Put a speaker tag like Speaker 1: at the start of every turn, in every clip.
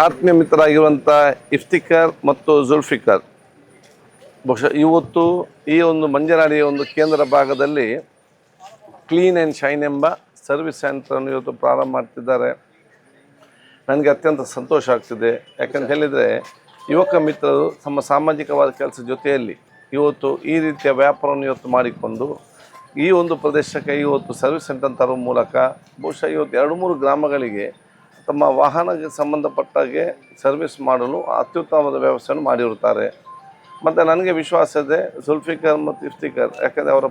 Speaker 1: ಆತ್ಮೀಯ ಮಿತ್ರರಾಗಿರುವಂಥ ಇಫ್ತಿಕಾರ್ ಮತ್ತು ಜುಲ್ಫಿಕಾರ್ ಬಹುಶಃ ಇವತ್ತು ಈ ಒಂದು ಮಂಜನಾಡಿಯ ಒಂದು ಕೇಂದ್ರ ಭಾಗದಲ್ಲಿ ಕ್ಲೀನ್ ಆ್ಯಂಡ್ ಶೈನ್ ಎಂಬ ಸರ್ವಿಸ್ ಸೆಂಟ್ರನ್ನು ಇವತ್ತು ಪ್ರಾರಂಭ ಮಾಡ್ತಿದ್ದಾರೆ. ನನಗೆ ಅತ್ಯಂತ ಸಂತೋಷ ಆಗ್ತಿದೆ. ಯಾಕಂತ ಹೇಳಿದರೆ ಯುವಕ ಮಿತ್ರರು ತಮ್ಮ ಸಾಮಾಜಿಕವಾದ ಕೆಲಸ ಜೊತೆಯಲ್ಲಿ ಇವತ್ತು ಈ ರೀತಿಯ ವ್ಯಾಪಾರವನ್ನು ಇವತ್ತು ಮಾಡಿಕೊಂಡು ಈ ಒಂದು ಪ್ರದೇಶಕ್ಕೆ ಇವತ್ತು ಸರ್ವಿಸ್ ಸೆಂಟರ್ ತರುವ ಮೂಲಕ ಬಹುಶಃ ಇವತ್ತು 2-3 ಗ್ರಾಮಗಳಿಗೆ ತಮ್ಮ ವಾಹನಕ್ಕೆ ಸಂಬಂಧಪಟ್ಟಾಗೆ ಸರ್ವಿಸ್ ಮಾಡಲು ಅತ್ಯುತ್ತಮವಾದ ವ್ಯವಸ್ಥೆಯನ್ನು ಮಾಡಿರುತ್ತಾರೆ. ಮತ್ತು ನನಗೆ ವಿಶ್ವಾಸ ಇದೆ ಜುಲ್ಫಿಕಾರ್ ಮತ್ತು ಇಫ್ತಿಕಾರ್, ಯಾಕಂದರೆ ಅವರ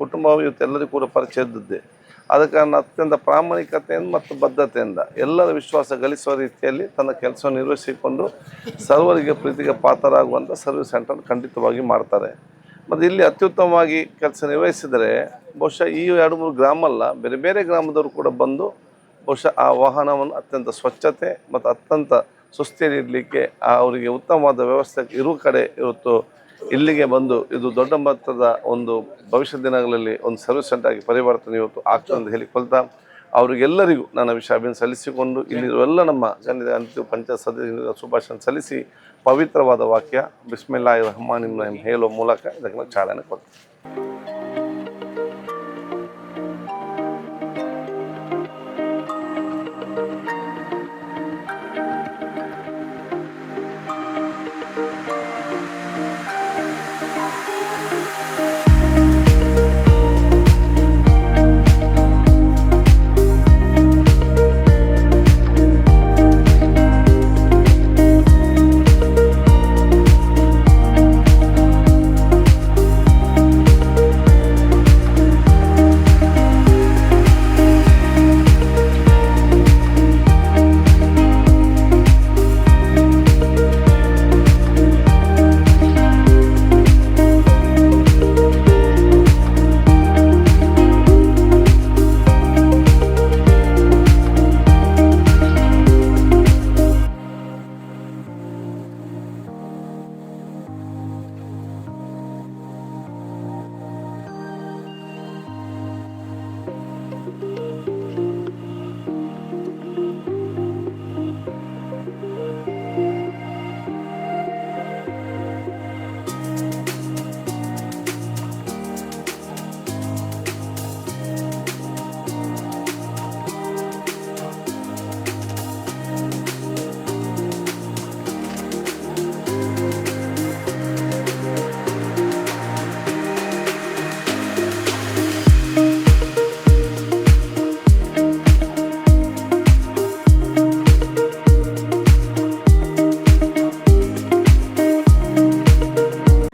Speaker 1: ಕುಟುಂಬವು ಇವತ್ತು ಎಲ್ಲರಿಗೂ ಕೂಡ ಪರಿಚಯದ್ದಿದೆ. ಆದ ಕಾರಣ ಅತ್ಯಂತ ಪ್ರಾಮಾಣಿಕತೆಯಿಂದ ಮತ್ತು ಬದ್ಧತೆಯಿಂದ ಎಲ್ಲರ ವಿಶ್ವಾಸ ಗಳಿಸುವ ರೀತಿಯಲ್ಲಿ ತನ್ನ ಕೆಲಸವನ್ನು ನಿರ್ವಹಿಸಿಕೊಂಡು ಸರ್ವರಿಗೆ ಪ್ರೀತಿಗೆ ಪಾತ್ರರಾಗುವಂಥ ಸರ್ವಿಸ್ ಸೆಂಟರ್ ಖಂಡಿತವಾಗಿ ಮಾಡ್ತಾರೆ. ಮತ್ತು ಇಲ್ಲಿ ಅತ್ಯುತ್ತಮವಾಗಿ ಕೆಲಸ ನಿರ್ವಹಿಸಿದರೆ ಬಹುಶಃ ಈ 2-3 ಗ್ರಾಮ ಅಲ್ಲ, ಬೇರೆ ಬೇರೆ ಗ್ರಾಮದವರು ಕೂಡ ಬಂದು ಬಹುಶಃ ಆ ವಾಹನವನ್ನು ಅತ್ಯಂತ ಸ್ವಚ್ಛತೆ ಮತ್ತು ಅತ್ಯಂತ ಸುಸ್ಥಿರಲಿಕ್ಕೆ ಅವರಿಗೆ ಉತ್ತಮವಾದ ವ್ಯವಸ್ಥೆ ಇರುವ ಕಡೆ ಇವತ್ತು ಇಲ್ಲಿಗೆ ಬಂದು ಇದು ದೊಡ್ಡ ಮಟ್ಟದ ಒಂದು ಭವಿಷ್ಯ ದಿನಗಳಲ್ಲಿ ಒಂದು ಸರ್ವಿಸ್ ಸೆಂಟರ್ ಆಗಿ ಪರಿವರ್ತನೆ ಇವತ್ತು ಆಗ್ತದೆ ಅಂತ ಹೇಳಿಕೊಳ್ತಾ ಅವರಿಗೆಲ್ಲರಿಗೂ ನನ್ನ ಅಭಿನಂದನೆ ಸಲ್ಲಿಸಿಕೊಂಡು ಇಲ್ಲಿರುವೆಲ್ಲ ನಮ್ಮ ಅಂತಿಮ ಪಂಚಾಯತ್ ಸದಸ್ಯರಿಗೆ ಶುಭಾಶಯ ಸಲ್ಲಿಸಿ ಪವಿತ್ರವಾದ ವಾಕ್ಯ ಬಿಸ್ಮಿಲ್ಲಾಹಿರ್ ರಹಮಾನಿರ್ ರಹೀಂ ಹೇಳುವ ಮೂಲಕ ಇದಕ್ಕೆ ಚಾಲನೆ ಕೊಡ್ತೀನಿ.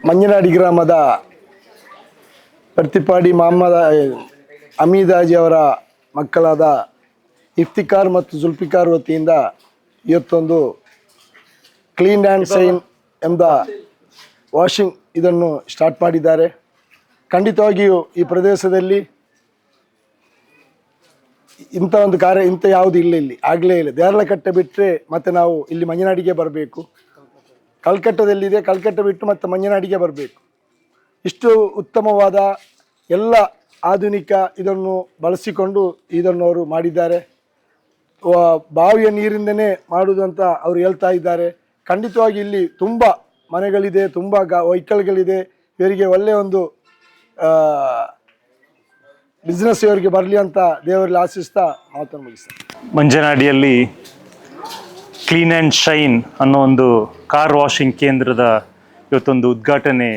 Speaker 2: ಮಂಜನಾಡಿ ಗ್ರಾಮದ ಪ್ರತಿಪಾಡಿ ಮೊಹಮ್ಮದ್ ಹಮೀದ್ ಹಾಜಿ ಅವರ ಮಕ್ಕಳಾದ ಇಫ್ತಿಕಾರ್ ಮತ್ತು ಜುಲ್ಫಿಕಾರ್ ವತಿಯಿಂದ ಇವತ್ತೊಂದು ಕ್ಲೀನ್ ಆ್ಯಂಡ್ ಶೈನ್ ಎಂಬ ವಾಷಿಂಗ್ ಇದನ್ನು ಸ್ಟಾರ್ಟ್ ಮಾಡಿದ್ದಾರೆ. ಖಂಡಿತವಾಗಿಯೂ ಈ ಪ್ರದೇಶದಲ್ಲಿ ಇಂಥ ಒಂದು ಕಾರ್ಯ ಯಾವುದು ಇಲ್ಲಿ ಆಗಲೇ ಇಲ್ಲ. ದೇರಳಕಟ್ಟೆ ಬಿಟ್ಟರೆ ಮತ್ತು ನಾವು ಇಲ್ಲಿ ಮಂಜನಾಡಿಗೆ ಬರಬೇಕು. ಕಲ್ಕಟ್ಟದಲ್ಲಿದೆ, ಕಲ್ಕಟ್ಟೆ ಬಿಟ್ಟು ಮತ್ತು ಮಂಜನಾಡಿಗೆ ಬರಬೇಕು. ಇಷ್ಟು ಉತ್ತಮವಾದ ಎಲ್ಲ ಆಧುನಿಕ ಇದನ್ನು ಬಳಸಿಕೊಂಡು ಇದನ್ನು ಅವರು ಮಾಡಿದ್ದಾರೆ. ಬಾವಿಯ ನೀರಿಂದನೇ ಮಾಡುವುದು ಅಂತ ಅವರು ಹೇಳ್ತಾ ಇದ್ದಾರೆ. ಖಂಡಿತವಾಗಿ ಇಲ್ಲಿ ತುಂಬ ಮನೆಗಳಿದೆ, ತುಂಬ ವೆಹಿಕಲ್ಗಳಿದೆ. ಇವರಿಗೆ ಒಳ್ಳೆಯ ಒಂದು ಬಿಸ್ನೆಸ್ ಇವರಿಗೆ ಬರಲಿ ಅಂತ ದೇವರಲ್ಲಿ ಆಶಿಸ್ತಾ ಮಾತನ್ನು ಮುಗಿಸ್ತಾರೆ.
Speaker 3: ಮಂಜನಾಡಿಯಲ್ಲಿ ಕ್ಲೀನ್ ಆ್ಯಂಡ್ ಶೈನ್ ಅನ್ನೋ ಒಂದು ಕಾರ್ ವಾಷಿಂಗ್ ಕೇಂದ್ರದ ಇವತ್ತೊಂದು ಉದ್ಘಾಟನೆ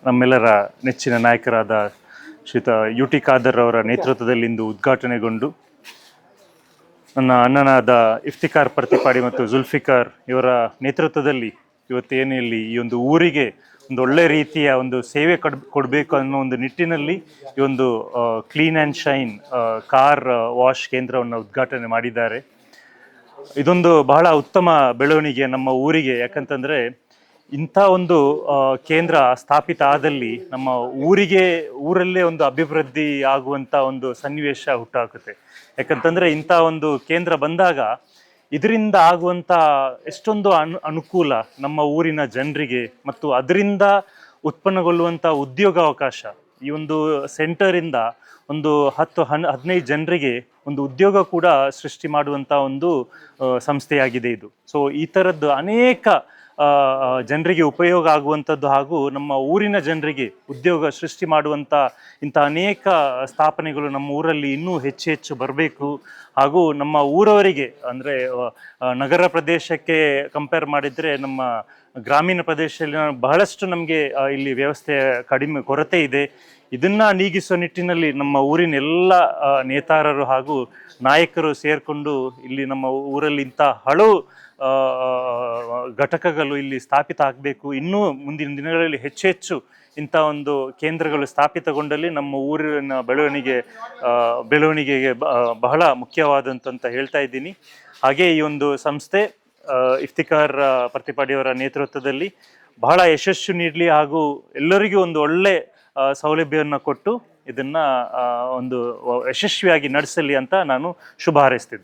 Speaker 3: ನಮ್ಮೆಲ್ಲರ ನೆಚ್ಚಿನ ನಾಯಕರಾದ ಶ್ರೀಯುತ UT ಖಾದರ್ ಅವರ ನೇತೃತ್ವದಲ್ಲಿ ಇಂದು ಉದ್ಘಾಟನೆಗೊಂಡು ನನ್ನ ಅಣ್ಣನಾದ ಇಫ್ತಿಕಾರ್ ಪ್ರತಿಪಾಡಿ ಮತ್ತು ಜುಲ್ಫಿಕಾರ್ ಇವರ ನೇತೃತ್ವದಲ್ಲಿ ಇವತ್ತೇನು ಇಲ್ಲಿ ಈ ಒಂದು ಊರಿಗೆ ಒಂದು ಒಳ್ಳೆ ರೀತಿಯ ಒಂದು ಸೇವೆ ಕೊಡಬೇಕು ಅನ್ನೋ ಒಂದು ನಿಟ್ಟಿನಲ್ಲಿ ಈ ಒಂದು clean and shine car wash ಕೇಂದ್ರವನ್ನು ಉದ್ಘಾಟನೆ ಮಾಡಿದ್ದಾರೆ. ಇದೊಂದು ಬಹಳ ಉತ್ತಮ ಬೆಳವಣಿಗೆ ನಮ್ಮ ಊರಿಗೆ. ಯಾಕಂತಂದರೆ ಇಂಥ ಒಂದು ಕೇಂದ್ರ ಸ್ಥಾಪಿತ ಆದಲ್ಲಿ ನಮ್ಮ ಊರಲ್ಲೇ ಒಂದು ಅಭಿವೃದ್ಧಿ ಆಗುವಂಥ ಒಂದು ಸನ್ನಿವೇಶ ಹುಟ್ಟಾಕುತ್ತೆ. ಯಾಕಂತಂದರೆ ಇಂಥ ಒಂದು ಕೇಂದ್ರ ಬಂದಾಗ ಇದರಿಂದ ಆಗುವಂಥ ಎಷ್ಟೊಂದು ಅನುಕೂಲ ನಮ್ಮ ಊರಿನ ಜನರಿಗೆ ಮತ್ತು ಅದರಿಂದ ಉತ್ಪನ್ನಗೊಳ್ಳುವಂಥ ಉದ್ಯೋಗಾವಕಾಶ ಈ ಒಂದು ಸೆಂಟರಿಂದ ಒಂದು 10-15 ಜನರಿಗೆ ಒಂದು ಉದ್ಯೋಗ ಕೂಡ ಸೃಷ್ಟಿ ಮಾಡುವಂಥ ಒಂದು ಸಂಸ್ಥೆಯಾಗಿದೆ ಇದು. ಸೊ ಈ ಥರದ್ದು ಅನೇಕ ಜನರಿಗೆ ಉಪಯೋಗ ಆಗುವಂಥದ್ದು ಹಾಗೂ ನಮ್ಮ ಊರಿನ ಜನರಿಗೆ ಉದ್ಯೋಗ ಸೃಷ್ಟಿ ಮಾಡುವಂಥ ಇಂಥ ಅನೇಕ ಸ್ಥಾಪನೆಗಳು ನಮ್ಮ ಊರಲ್ಲಿ ಇನ್ನೂ ಹೆಚ್ಚು ಹೆಚ್ಚು ಬರಬೇಕು. ಹಾಗೂ ನಮ್ಮ ಊರವರಿಗೆ ಅಂದರೆ ನಗರ ಪ್ರದೇಶಕ್ಕೆ ಕಂಪೇರ್ ಮಾಡಿದರೆ ನಮ್ಮ ಗ್ರಾಮೀಣ ಪ್ರದೇಶದಲ್ಲಿ ಬಹಳಷ್ಟು ನಮಗೆ ಇಲ್ಲಿ ವ್ಯವಸ್ಥೆ ಕಡಿಮೆ ಕೊರತೆ ಇದೆ. ಇದನ್ನು ನೀಗಿಸುವ ನಿಟ್ಟಿನಲ್ಲಿ ನಮ್ಮ ಊರಿನ ಎಲ್ಲ ನೇತಾರರು ಹಾಗೂ ನಾಯಕರು ಸೇರಿಕೊಂಡು ಇಲ್ಲಿ ನಮ್ಮ ಊರಲ್ಲಿ ಇಂಥ ಹಲವು ಘಟಕಗಳು ಇಲ್ಲಿ ಸ್ಥಾಪಿತ ಆಗಬೇಕು. ಇನ್ನೂ ಮುಂದಿನ ದಿನಗಳಲ್ಲಿ ಹೆಚ್ಚು ಹೆಚ್ಚು ಇಂಥ ಒಂದು ಕೇಂದ್ರಗಳು ಸ್ಥಾಪಿತಗೊಂಡಲ್ಲಿ ನಮ್ಮ ಊರಿನ ಬೆಳವಣಿಗೆಗೆ ಬಹಳ ಮುಖ್ಯವಾದಂತ ಹೇಳ್ತಾ ಇದ್ದೀನಿ. ಹಾಗೆ ಈ ಒಂದು ಸಂಸ್ಥೆ ಇಫ್ತಿಕಾರ್ ಪ್ರತಿಪಾಡಿಯವರ ನೇತೃತ್ವದಲ್ಲಿ ಬಹಳ ಯಶಸ್ಸು ನೀಡಲಿ ಹಾಗೂ ಎಲ್ಲರಿಗೂ ಒಂದು ಒಳ್ಳೆ ಸೌಲಭ್ಯವನ್ನು ಕೊಟ್ಟು ಇದನ್ನು ಒಂದು ಯಶಸ್ವಿಯಾಗಿ ನಡೆಸಲಿ ಅಂತ ನಾನು ಶುಭ ಹಾರೈಸ್ತಿದ್ದೆ.